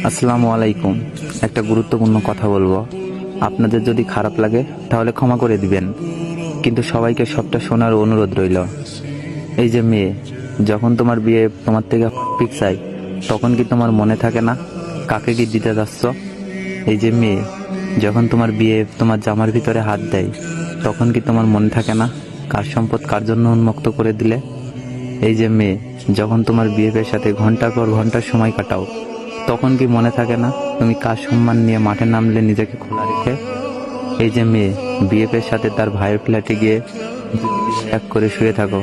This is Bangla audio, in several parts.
আসসালামু আলাইকুম। একটা গুরুত্বপূর্ণ কথা বলবো। আপনাদের যদি খারাপ লাগে তাহলে ক্ষমা করে দিবেন, কিন্তু সবাইকে সবটা শোনার অনুরোধ রইল। এই যে মেয়ে, যখন তোমার বিয়ে তোমার থেকে ফিক্স হয়, তখন কি তোমার মনে থাকে না কাকে কি দিতে যাচ্ছ? এই যে মেয়ে, যখন তোমার বিয়ে তোমার জামার ভিতরে হাত দেয়, তখন কি তোমার মনে থাকে না কার সম্পদ কার জন্য উন্মুক্ত করে দিলে? এই যে মেয়ে, যখন তোমার বিয়ের সাথে ঘন্টার পর ঘন্টার সময় কাটাও, তখন কি মনে থাকে না তুমি কার সম্মান নিয়ে মাঠে নামলে নিজেকে খোলা রেখে? এই যে মেয়ে, বিএফের সাথে তার ভাইয়ের ফ্ল্যাটে গিয়ে এক করে শুয়ে থাকো,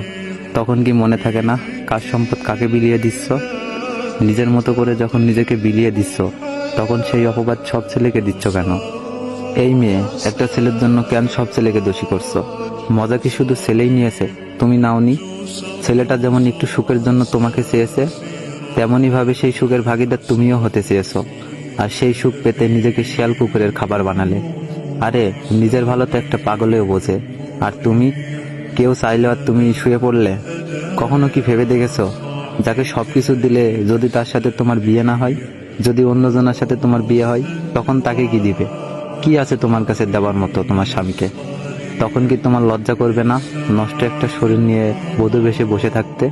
তখন কি মনে থাকে না কার সম্পদ কাকে বিলিয়ে দিচ্ছ? নিজের মতো করে যখন নিজেকে বিলিয়ে দিচ্ছ, তখন সেই অপবাদ সব ছেলেকে দিচ্ছ কেন? এই মেয়ে, একটা ছেলের জন্য কেন সব ছেলেকে দোষী করছো? মজা কি শুধু ছেলেই নিয়েছে, তুমি নাওনি? ছেলেটা যেমন একটু সুখের জন্য তোমাকে চেয়েছে, তেমনই ভাবে সেই সুখের ভাগিদার তুমিও হতে চেয়েছো, আর সেই সুখ পেতে নিজেকে শিয়াল কুকুরের খাবার বানালে। আরে, নিজের ভালো তো একটা পাগলেও বোঝে, আর তুমি? কেউ চাইলে আর তুমি শুয়ে পড়লে? কখনো কি ভেবে দেখেছো, যাকে সবকিছু দিলে যদি তার সাথে তোমার বিয়ে না হয়, যদি অন্যজনের সাথে তোমার বিয়ে হয়, তখন তাকে কি দিবে? কি আছে তোমার কাছে দেওয়ার মতো তোমার স্বামীকে? তখন কি তোমার লজ্জা করবে না নষ্ট একটা শরীর নিয়ে বধূ বেশে বসে থাকতে?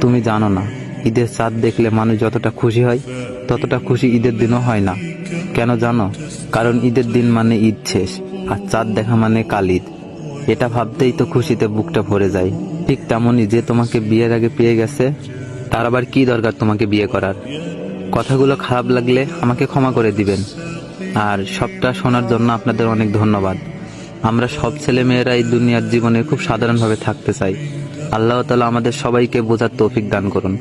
তুমি জানো না, ঈদের চাঁদ দেখলে মানুষ যতটা খুশি হয়, ততটা খুশি ঈদের দিনও হয় না। কেন জানো? কারণ ঈদের দিন মানে ঈদ শেষ, আর চাঁদ দেখা মানে কাল ঈদ। এটা ভাবতেই তো খুশিতে বুকটা ভরে যায়। ঠিক তেমনই, যে তোমাকে বিয়ের আগে পেয়ে গেছে, তার আবার কি দরকার তোমাকে বিয়ে করার? কথাগুলো খারাপ লাগলে আমাকে ক্ষমা করে দিবেন। আর সবটা শোনার জন্য আপনাদের অনেক ধন্যবাদ। আমরা সব ছেলে মেয়েরা এই দুনিয়ার জীবনে খুব সাধারণভাবে থাকতে চাই। আল্লাহ তাআলা আমাদের সবাইকে বোঝার তৌফিক দান করুন।